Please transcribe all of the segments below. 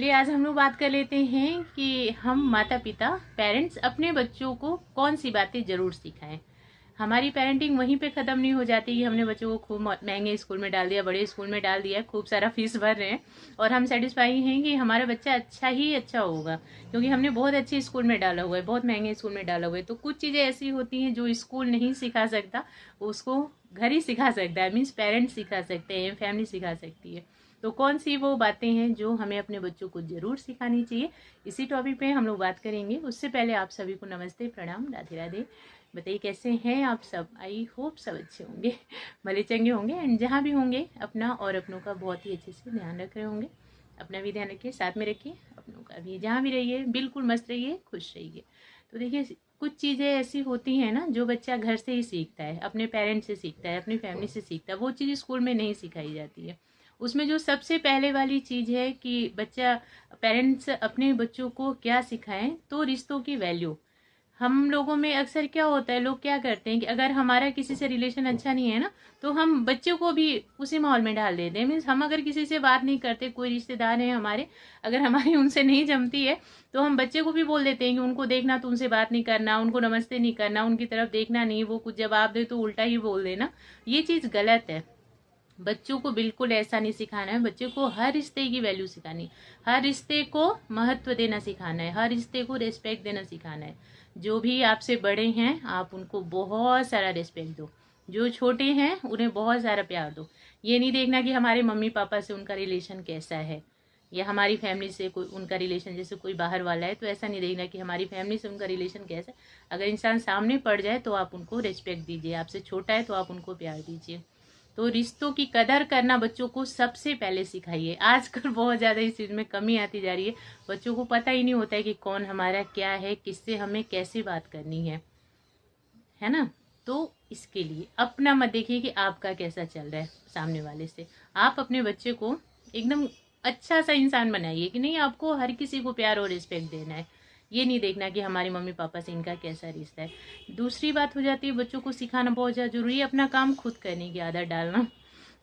चलिए आज हम लोग बात कर लेते हैं कि हम माता पिता पेरेंट्स अपने बच्चों को कौन सी बातें जरूर सिखाएं। हमारी पेरेंटिंग वहीं पे ख़त्म नहीं हो जाती कि हमने बच्चों को खूब महंगे स्कूल में डाल दिया, बड़े स्कूल में डाल दिया, खूब सारा फीस भर रहे हैं और हम सेटिस्फाई हैं कि हमारा बच्चा अच्छा ही अच्छा होगा क्योंकि हमने बहुत अच्छे स्कूल में डाला हुआ है, बहुत महंगे स्कूल में डाला हुआ है। तो कुछ चीज़ें ऐसी होती हैं जो स्कूल नहीं सिखा सकता, उसको घर ही सिखा सकता है, मीन्स पेरेंट्स सिखा सकते हैं, फैमिली सिखा सकती है। तो कौन सी वो बातें हैं जो हमें अपने बच्चों को जरूर सिखानी चाहिए, इसी टॉपिक पे हम लोग बात करेंगे। उससे पहले आप सभी को नमस्ते, प्रणाम, राधे राधे। बताइए कैसे हैं आप सब। आई होप सब अच्छे होंगे, भले चंगे होंगे एंड जहाँ भी होंगे अपना और अपनों का बहुत ही अच्छे से ध्यान रख रहे होंगे। अपना भी ध्यान रखिए, साथ में रखिए, अपनों का भी। जहाँ भी रहिए बिल्कुल मस्त रहिए, खुश रहिए। तो देखिए कुछ चीज़ें ऐसी होती हैं ना जो बच्चा घर से ही सीखता है, अपने पेरेंट्स से सीखता है, अपनी फैमिली से सीखता है। वो चीज़ स्कूल में नहीं सिखाई जाती है। उसमें जो सबसे पहले वाली चीज़ है कि बच्चा पेरेंट्स अपने बच्चों को क्या सिखाएं, तो रिश्तों की वैल्यू। हम लोगों में अक्सर क्या होता है, लोग क्या करते हैं कि अगर हमारा किसी से रिलेशन अच्छा नहीं है ना, तो हम बच्चों को भी उसी माहौल में डाल देते हैं। मीन्स हम अगर किसी से बात नहीं करते, कोई रिश्तेदार है हमारे, अगर हमारी उनसे नहीं जमती है, तो हम बच्चे को भी बोल देते हैं कि उनको देखना तो उनसे बात नहीं करना, उनको नमस्ते नहीं करना, उनकी तरफ देखना नहीं, वो कुछ जवाब दे तो उल्टा ही बोल देना। ये चीज़ गलत है। बच्चों को बिल्कुल ऐसा नहीं सिखाना है। बच्चों को हर रिश्ते की वैल्यू सिखानी, हर रिश्ते को महत्व देना सिखाना है, हर रिश्ते को रिस्पेक्ट देना सिखाना है। जो भी आपसे बड़े हैं आप उनको बहुत सारा रिस्पेक्ट दो, जो छोटे हैं उन्हें बहुत सारा प्यार दो। ये नहीं देखना कि हमारे मम्मी पापा से उनका रिलेशन कैसा है या हमारी फैमिली से कोई उनका रिलेशन, जैसे कोई बाहर वाला है तो ऐसा नहीं देखना कि हमारी फैमिली से उनका रिलेशन कैसा है। अगर इंसान सामने पड़ जाए तो आप उनको रिस्पेक्ट दीजिए, आपसे छोटा है तो आप उनको प्यार दीजिए। तो रिश्तों की कदर करना बच्चों को सबसे पहले सिखाइए। आजकल बहुत ज़्यादा इस चीज़ में कमी आती जा रही है। बच्चों को पता ही नहीं होता है कि कौन हमारा क्या है, किससे हमें कैसे बात करनी है ना। तो इसके लिए अपना मत देखिए कि आपका कैसा चल रहा है सामने वाले से। आप अपने बच्चे को एकदम अच्छा सा इंसान बनाइए कि नहीं, आपको हर किसी को प्यार और रिस्पेक्ट देना है। ये नहीं देखना कि हमारे मम्मी पापा से इनका कैसा रिश्ता है। दूसरी बात हो जाती है, बच्चों को सिखाना बहुत ज़्यादा जरूरी है, अपना काम खुद करने की आदत डालना।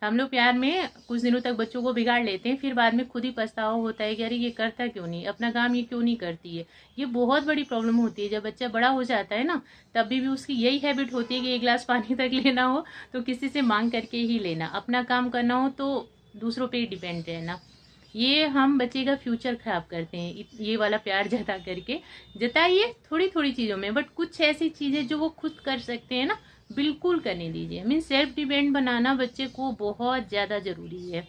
हम लोग प्यार में कुछ दिनों तक बच्चों को बिगाड़ लेते हैं, फिर बाद में खुद ही पछतावा होता है कि अरे ये करता क्यों नहीं, अपना काम ये क्यों नहीं करती है। ये बहुत बड़ी प्रॉब्लम होती है। जब बच्चा बड़ा हो जाता है ना, तब भी उसकी यही हैबिट होती है कि एक गिलास पानी तक लेना हो तो किसी से मांग करके ही लेना, अपना काम करना हो तो दूसरों पे ही डिपेंड रहना। ये हम बच्चे का फ्यूचर खराब करते हैं ये वाला प्यार जता करके। जताइए थोड़ी थोड़ी चीज़ों में, बट कुछ ऐसी चीज़ें जो वो खुद कर सकते हैं ना, बिल्कुल करने दीजिए। मीन सेल्फ डिपेंड बनाना बच्चे को बहुत ज़्यादा ज़रूरी है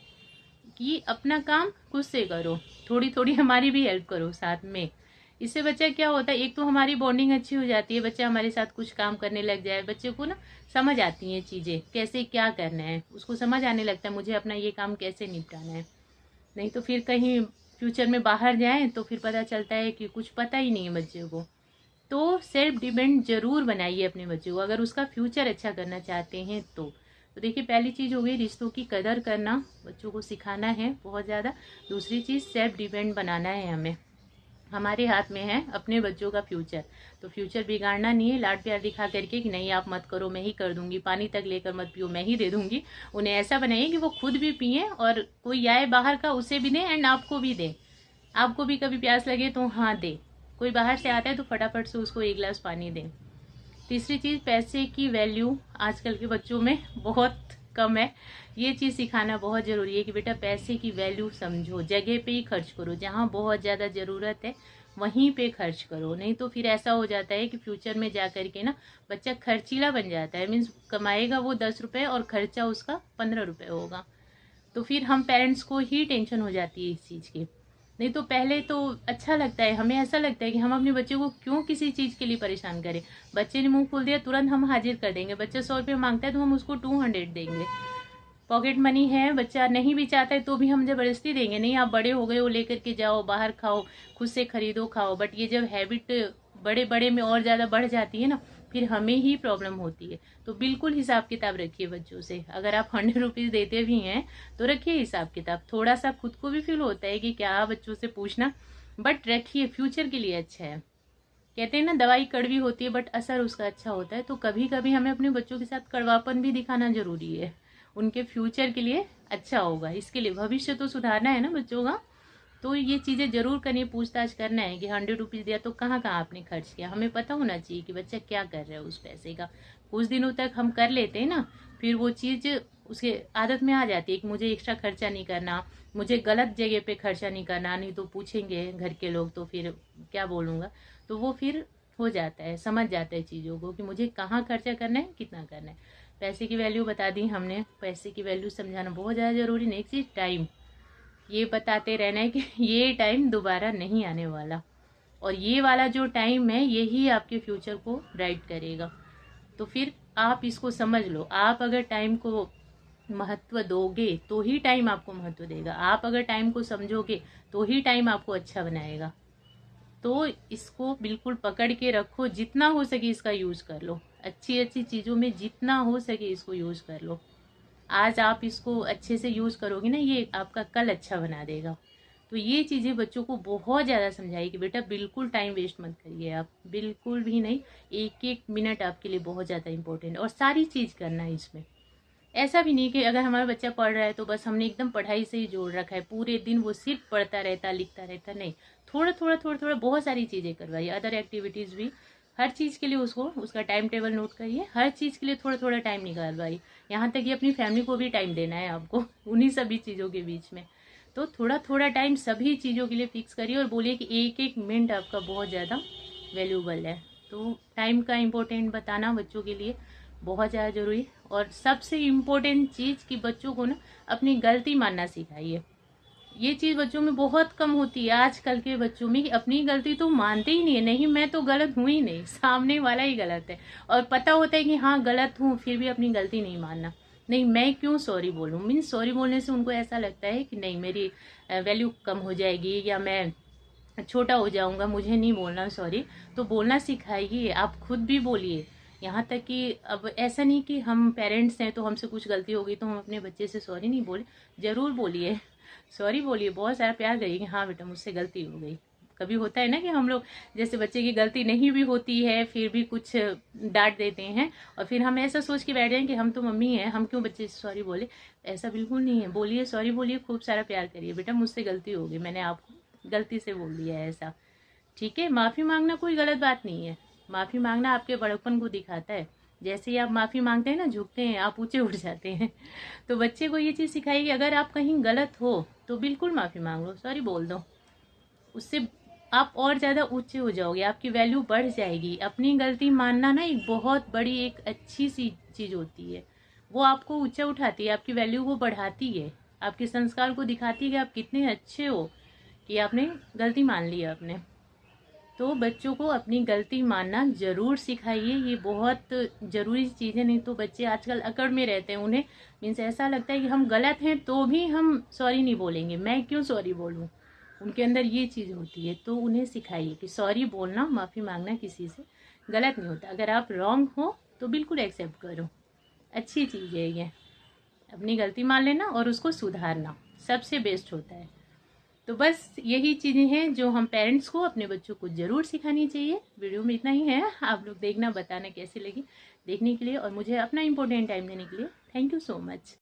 कि अपना काम खुद से करो, थोड़ी थोड़ी हमारी भी हेल्प करो साथ में। इससे बच्चा क्या होता है, एक तो हमारी बॉन्डिंग अच्छी हो जाती है, बच्चा हमारे साथ कुछ काम करने लग जाए, बच्चे को ना समझ आती हैं चीज़ें, कैसे क्या करना है, उसको समझ आने लगता है मुझे अपना ये काम कैसे निपटाना है। नहीं तो फिर कहीं फ्यूचर में बाहर जाएं तो फिर पता चलता है कि कुछ पता ही नहीं है बच्चे को। तो सेल्फ डिपेंड जरूर बनाइए अपने बच्चे को अगर उसका फ्यूचर अच्छा करना चाहते हैं तो देखिए पहली चीज़ हो गई रिश्तों की कदर करना, बच्चों को सिखाना है बहुत ज़्यादा। दूसरी चीज़ सेल्फ डिपेंड बनाना है हमें। हमारे हाथ में है अपने बच्चों का फ्यूचर, तो फ्यूचर बिगाड़ना नहीं है लाड प्यार दिखा करके कि नहीं आप मत करो, मैं ही कर दूंगी, पानी तक लेकर मत पियो, मैं ही दे दूंगी। उन्हें ऐसा बनाइए कि वो खुद भी पिए और कोई आए बाहर का उसे भी दे एंड आपको भी दे। आपको भी कभी प्यास लगे तो हाँ दे, कोई बाहर से आता है तो फटाफट से उसको एक गिलास पानी दें। तीसरी चीज़ पैसे की वैल्यू आजकल के बच्चों में बहुत कम है। ये चीज़ सिखाना बहुत ज़रूरी है कि बेटा पैसे की वैल्यू समझो, जगह पे ही खर्च करो, जहाँ बहुत ज़्यादा ज़रूरत है वहीं पे खर्च करो। नहीं तो फिर ऐसा हो जाता है कि फ्यूचर में जा कर के ना बच्चा खर्चीला बन जाता है। मीन्स कमाएगा वो 10 रुपये और खर्चा उसका 15 रुपये होगा, तो फिर हम पेरेंट्स को ही टेंशन हो जाती है इस चीज़ की। नहीं तो पहले तो अच्छा लगता है, हमें ऐसा लगता है कि हम अपने बच्चे को क्यों किसी चीज़ के लिए परेशान करें। बच्चे ने मुंह खोल दिया तुरंत हम हाजिर कर देंगे, बच्चा 100 रुपये मांगता है तो हम उसको 200 देंगे। पॉकेट मनी है, बच्चा नहीं भी चाहता है तो भी हम जबरदस्ती देंगे, नहीं आप बड़े हो गए हो लेकर के जाओ, बाहर खाओ, खुद से खरीदो खाओ। बट ये जब हैबिट बड़े बड़े में और ज़्यादा बढ़ जाती है ना, फिर हमें ही प्रॉब्लम होती है। तो बिल्कुल हिसाब किताब रखिए बच्चों से। अगर आप 100 रुपीज़ देते भी हैं तो रखिए हिसाब किताब। थोड़ा सा खुद को भी फील होता है कि क्या बच्चों से पूछना, बट रखिए, फ्यूचर के लिए अच्छा है। कहते हैं ना दवाई कड़वी होती है बट असर उसका अच्छा होता है, तो कभी कभी हमें अपने बच्चों के साथ कड़वापन भी दिखाना जरूरी है, उनके फ्यूचर के लिए अच्छा होगा। इसके लिए भविष्य तो सुधारना है ना बच्चों का। तो ये चीज़ें ज़रूर करनी, पूछताछ करना है कि 100 रुपीज़ दिया तो कहाँ कहाँ आपने खर्च किया। हमें पता होना चाहिए कि बच्चा क्या कर रहा है उस पैसे का। कुछ दिनों तक हम कर लेते हैं ना, फिर वो चीज़ उसके आदत में आ जाती है कि मुझे एक्स्ट्रा खर्चा नहीं करना, मुझे गलत जगह पे खर्चा नहीं करना, नहीं तो पूछेंगे घर के लोग तो फिर क्या बोलूँगा। तो वो फिर हो जाता है, समझ जाता है चीज़ों को कि मुझे कहाँ खर्चा करना है, कितना करना है। पैसे की वैल्यू बता दी हमने, पैसे की वैल्यू समझाना बहुत ज़्यादा ज़रूरी। नेक्स्ट चीज़ टाइम, ये बताते रहना है कि ये टाइम दोबारा नहीं आने वाला, और ये वाला जो टाइम है यही आपके फ्यूचर को ब्राइट करेगा। तो फिर आप इसको समझ लो, आप अगर टाइम को महत्व दोगे तो ही टाइम आपको महत्व देगा। आप अगर टाइम को समझोगे तो ही टाइम आपको अच्छा बनाएगा। तो इसको बिल्कुल पकड़ के रखो, जितना हो सके इसका यूज कर लो, अच्छी अच्छी चीज़ों में जितना हो सके इसको यूज कर लो। आज आप इसको अच्छे से यूज करोगे ना, ये आपका कल अच्छा बना देगा। तो ये चीज़ें बच्चों को बहुत ज़्यादा समझाइए कि बेटा बिल्कुल टाइम वेस्ट मत करिए आप, बिल्कुल भी नहीं। एक एक मिनट आपके लिए बहुत ज़्यादा इंपॉर्टेंट है, और सारी चीज़ करना है इसमें। ऐसा भी नहीं कि अगर हमारा बच्चा पढ़ रहा है तो बस हमने एकदम पढ़ाई से ही जोड़ रखा है, पूरे दिन वो सिर्फ पढ़ता रहता, लिखता रहता, नहीं। थोड़ा थोड़ा थोड़ा थोड़ा बहुत सारी चीज़ें करवाइए, अदर एक्टिविटीज़ भी। हर चीज़ के लिए उसको उसका टाइम टेबल नोट करिए, हर चीज़ के लिए थोड़ा थोड़ा टाइम निकालवाइए। यहाँ तक कि अपनी फैमिली को भी टाइम देना है आपको उन्हीं सभी चीज़ों के बीच में। तो थोड़ा थोड़ा टाइम सभी चीज़ों के लिए फिक्स करिए, और बोलिए कि एक एक मिनट आपका बहुत ज़्यादा वैल्यूबल है। तो टाइम का इम्पोर्टेंट बताना बच्चों के लिए बहुत ज़्यादा ज़रूरी है। और सबसे इम्पोर्टेंट चीज़ कि बच्चों को ना अपनी गलती मानना सिखाइए। ये चीज़ बच्चों में बहुत कम होती है आजकल के बच्चों में, कि अपनी गलती तो मानते ही नहीं है। नहीं, मैं तो गलत हूँ ही नहीं, सामने वाला ही गलत है। और पता होता है कि हाँ गलत हूँ, फिर भी अपनी गलती नहीं मानना। नहीं, मैं क्यों सॉरी बोलूँ, मीन्स सॉरी बोलने से उनको ऐसा लगता है कि नहीं मेरी वैल्यू कम हो जाएगी, या मैं छोटा हो जाऊंगा, मुझे नहीं बोलना सॉरी। तो बोलना सिखाइए, आप खुद भी बोलिए। यहाँ तक कि अब ऐसा नहीं कि हम पेरेंट्स हैं तो हमसे कुछ गलती हो गई तो हम अपने बच्चे से सॉरी नहीं बोले, ज़रूर बोलिए, सॉरी बोलिए, बहुत सारा प्यार करिए कि हाँ बेटा मुझसे गलती हो गई। कभी होता है ना कि हम लोग जैसे बच्चे की गलती नहीं भी होती है फिर भी कुछ डांट देते हैं, और फिर हम ऐसा सोच के बैठ जाएं कि हम तो मम्मी हैं, हम क्यों बच्चे से सॉरी बोले। ऐसा बिल्कुल नहीं है, बोलिए सॉरी, बोलिए, खूब सारा प्यार करिए, बेटा मुझसे गलती हो गई, मैंने आपको गलती से बोल दिया है ऐसा। ठीक है, माफ़ी मांगना कोई गलत बात नहीं है। माफ़ी मांगना आपके बड़प्पन को दिखाता है। जैसे ही आप माफ़ी मांगते हैं ना, झुकते हैं आप, ऊंचे उठ जाते हैं। तो बच्चे को ये चीज़ सिखाइए कि अगर आप कहीं गलत हो तो बिल्कुल माफ़ी मांग लो, सॉरी बोल दो। उससे आप और ज़्यादा ऊंचे हो जाओगे, आपकी वैल्यू बढ़ जाएगी। अपनी गलती मानना ना एक बहुत बड़ी, एक अच्छी सी चीज़ होती है। वो आपको ऊंचा उठाती है, आपकी वैल्यू को बढ़ाती है, आपके संस्कार को दिखाती है कि आप कितने अच्छे हो, कि आपने गलती मान ली आपने। तो बच्चों को अपनी गलती मानना ज़रूर सिखाइए, ये बहुत ज़रूरी चीज़ है। नहीं तो बच्चे आजकल अकड़ में रहते हैं, उन्हें मीन्स ऐसा लगता है कि हम गलत हैं तो भी हम सॉरी नहीं बोलेंगे, मैं क्यों सॉरी बोलूँ, उनके अंदर ये चीज़ होती है। तो उन्हें सिखाइए कि सॉरी बोलना, माफ़ी मांगना किसी से गलत नहीं होता। अगर आप रॉन्ग हो तो बिल्कुल एक्सेप्ट करो, अच्छी चीज़ है ये। अपनी गलती मान लेना और उसको सुधारना सबसे बेस्ट होता है। तो बस यही चीज़ें हैं जो हम पेरेंट्स को अपने बच्चों को ज़रूर सिखानी चाहिए। वीडियो में इतना ही है, आप लोग देखना, बताना कैसी लगी। देखने के लिए और मुझे अपना इम्पोर्टेंट टाइम देने के लिए थैंक यू सो मच।